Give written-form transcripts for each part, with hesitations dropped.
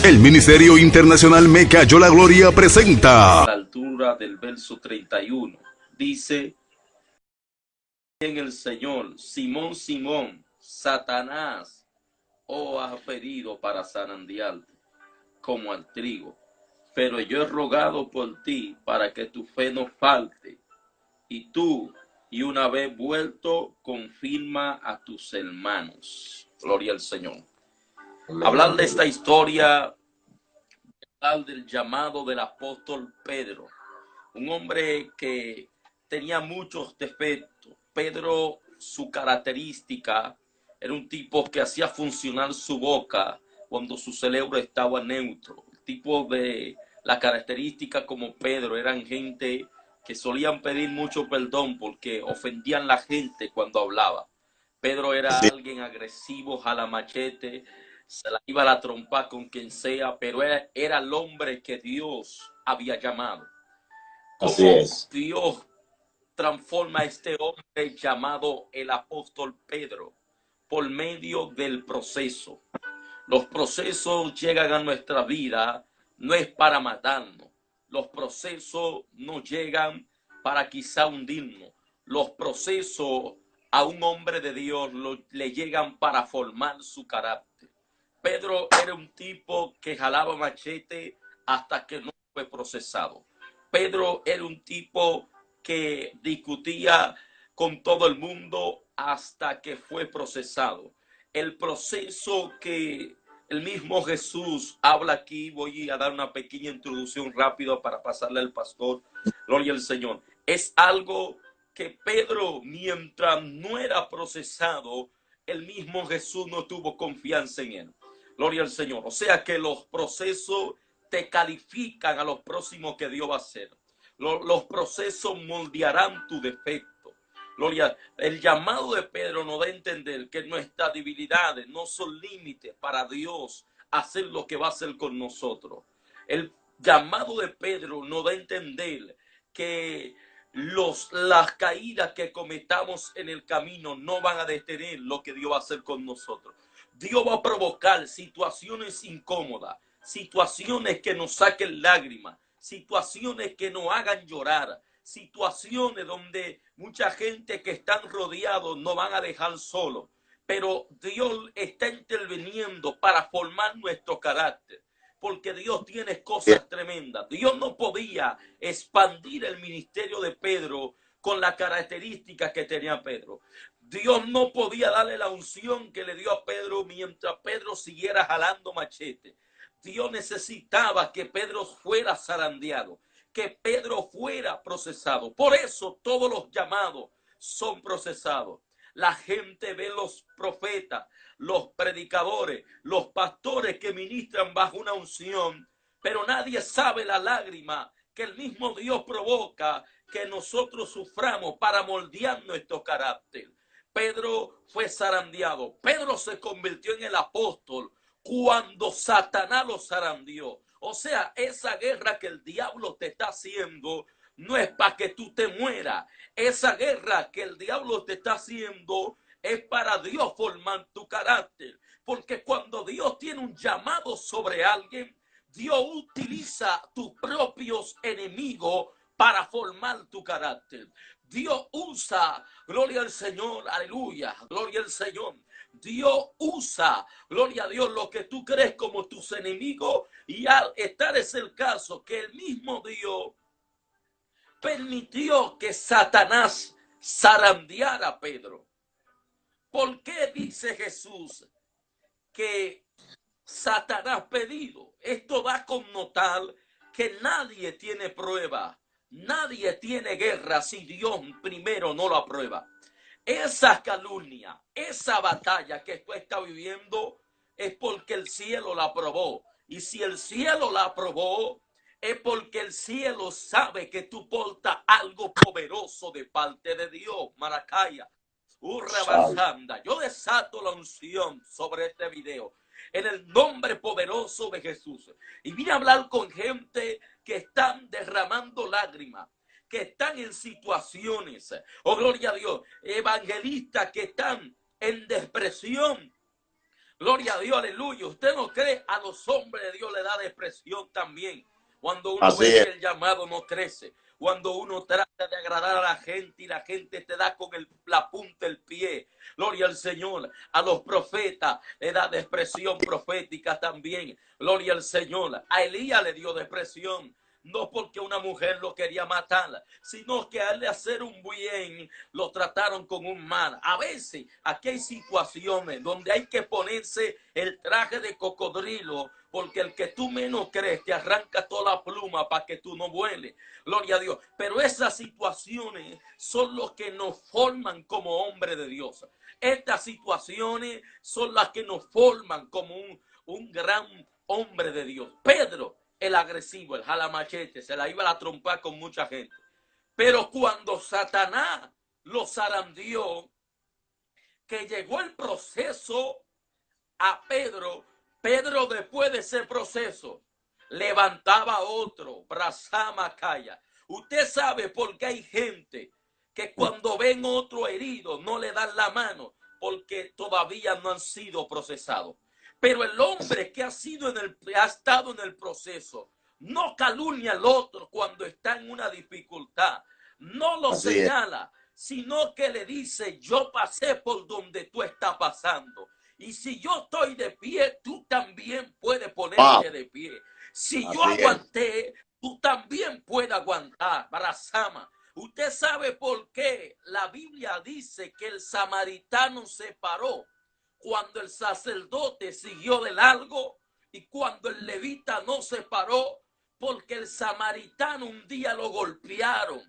El Ministerio Internacional Me Cayó la Gloria presenta. A la altura del verso 31, dice en el Señor: Simón, Simón, Satanás os ha pedido para zarandearte como al trigo, pero yo he rogado por ti para que tu fe no falte, y tú, y una vez vuelto, confirma a tus hermanos. Gloria al Señor. Amén. Hablar de esta historia, hablar del llamado del apóstol Pedro, un hombre que tenía muchos defectos. Pedro, su característica, era un tipo que hacía funcionar su boca cuando su cerebro estaba neutro. El tipo de la característica como Pedro eran gente que solían pedir mucho perdón porque ofendían a la gente cuando hablaba. Pedro era alguien agresivo, jala machete, se la iba a la trompa con quien sea, pero era el hombre que Dios había llamado. Así es. Dios transforma a este hombre llamado el apóstol Pedro por medio del proceso. Los procesos llegan a nuestra vida, no es para matarnos. Los procesos no llegan para quizá hundirnos. Los procesos a un hombre de Dios le llegan para formar su carácter. Pedro era un tipo que jalaba machete hasta que no fue procesado. Pedro era un tipo que discutía con todo el mundo hasta que fue procesado. El proceso que el mismo Jesús habla aquí, voy a dar una pequeña introducción rápida para pasarle al pastor, gloria al Señor. Es algo que Pedro, mientras no era procesado, el mismo Jesús no tuvo confianza en él. Gloria al Señor. O sea que los procesos te califican a los próximos que Dios va a hacer. Los procesos moldearán tu defecto. Gloria. El llamado de Pedro nos da a entender que nuestras debilidades no son límites para Dios hacer lo que va a hacer con nosotros. El llamado de Pedro nos da a entender que las caídas que cometamos en el camino no van a detener lo que Dios va a hacer con nosotros. Dios va a provocar situaciones incómodas, situaciones que nos saquen lágrimas, situaciones que nos hagan llorar, situaciones donde mucha gente que están rodeados nos van a dejar solos. Pero Dios está interviniendo para formar nuestro carácter, porque Dios tiene cosas tremendas. Dios no podía expandir el ministerio de Pedro con las características que tenía Pedro. Dios no podía darle la unción que le dio a Pedro mientras Pedro siguiera jalando machete. Dios necesitaba que Pedro fuera zarandeado, que Pedro fuera procesado. Por eso todos los llamados son procesados. La gente ve los profetas, los predicadores, los pastores que ministran bajo una unción, pero nadie sabe la lágrima que el mismo Dios provoca que nosotros suframos para moldear nuestro carácter. Pedro fue zarandeado. Pedro se convirtió en el apóstol cuando Satanás lo zarandeó. O sea, esa guerra que el diablo te está haciendo no es para que tú te mueras. Esa guerra que el diablo te está haciendo es para Dios formar tu carácter. Porque cuando Dios tiene un llamado sobre alguien, Dios utiliza tus propios enemigos para formar tu carácter. Dios usa, gloria al Señor, aleluya, gloria al Señor. Dios usa, gloria a Dios, lo que tú crees como tus enemigos, y al estar es el caso que el mismo Dios permitió que Satanás zarandeara a Pedro. ¿Por qué dice Jesús que Satanás pedido? Esto da a connotar que nadie tiene prueba, nadie tiene guerra si Dios primero no lo aprueba. Esa calumnia, esa batalla que tú estás viviendo es porque el cielo la aprobó. Y si el cielo la aprobó, es porque el cielo sabe que tú portas algo poderoso de parte de Dios. Maracaya, Urrabasanda. Yo desato la unción sobre este video en el nombre poderoso de Jesús. Y vine a hablar con gente que están derramando lágrimas, que están en situaciones, oh gloria a Dios, evangelistas que están en depresión Gloria a Dios, aleluya. ¿Usted no cree? A los hombres de Dios le da depresión también. Cuando uno Así ve es. que el llamado no crece. Cuando uno trata de agradar a la gente y la gente te da con la punta del pie. Gloria al Señor. A los profetas le da depresión profética también. Gloria al Señor. A Elías le dio depresión. No porque una mujer lo quería matar, sino que al hacer un bien lo trataron con un mal. A veces aquí hay situaciones donde hay que ponerse el traje de cocodrilo, porque el que tú menos crees te arranca toda la pluma para que tú no vueles. Gloria a Dios. Pero esas situaciones son los que nos forman como hombres de Dios. Estas situaciones son las que nos forman como un gran hombre de Dios. Pedro, el agresivo, el jalamachete, se la iba a trompar con mucha gente. Pero cuando Satanás lo zarandeó, que llegó el proceso a Pedro, Pedro después de ese proceso levantaba a otro, Brasama Calla. Usted sabe por qué hay gente que cuando ven otro herido no le dan la mano, porque todavía no han sido procesados. Pero el hombre que ha estado en el proceso no calumnia al otro cuando está en una dificultad, no lo Así señala, sino que le dice: yo pasé por donde tú estás pasando. Y si yo estoy de pie, tú también puedes ponerte de pie. Si yo aguanté, tú también puedes aguantar. Brasama. Usted sabe por qué la Biblia dice que el samaritano se paró cuando el sacerdote siguió de largo y cuando el levita no se paró, porque el samaritano un día lo golpearon.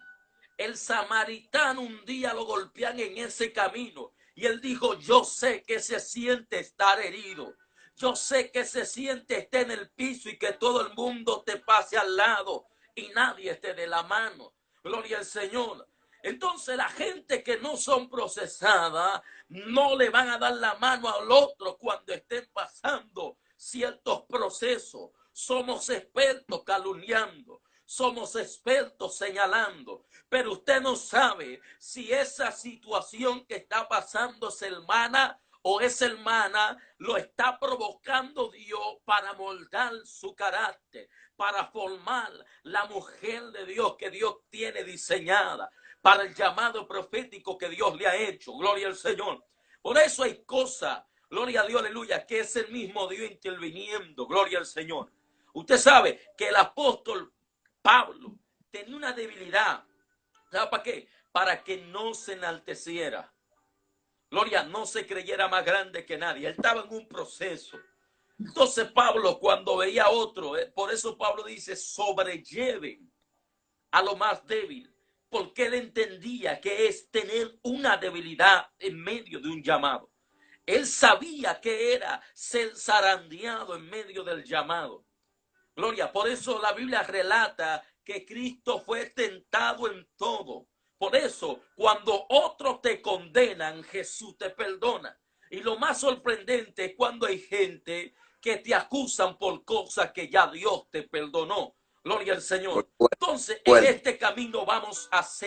El samaritano un día lo golpean en ese camino y él dijo: yo sé que se siente estar herido. Yo sé que se siente estar en el piso y que todo el mundo te pase al lado y nadie te dé la mano. Gloria al Señor. Entonces la gente que no son procesadas no le van a dar la mano al otro cuando estén pasando ciertos procesos. Somos expertos calumniando, somos expertos señalando, pero usted no sabe si esa situación que está pasando es hermana o esa hermana lo está provocando Dios para moldar su carácter, para formar la mujer de Dios que Dios tiene diseñada, para el llamado profético que Dios le ha hecho. Gloria al Señor. Por eso hay cosas, gloria a Dios, aleluya, que es el mismo Dios interviniendo. Gloria al Señor. Usted sabe que el apóstol Pablo tenía una debilidad. ¿Sabe para qué? Para que no se enalteciera. Gloria, no se creyera más grande que nadie. Él estaba en un proceso. Entonces Pablo, cuando veía a otro, por eso Pablo dice: sobrelleven a lo más débil, porque él entendía que es tener una debilidad en medio de un llamado. Él sabía que era ser zarandeado en medio del llamado. Gloria, por eso la Biblia relata que Cristo fue tentado en todo. Por eso, cuando otros te condenan, Jesús te perdona. Y lo más sorprendente es cuando hay gente que te acusan por cosas que ya Dios te perdonó. Gloria al Señor. Entonces, en este camino vamos a hacer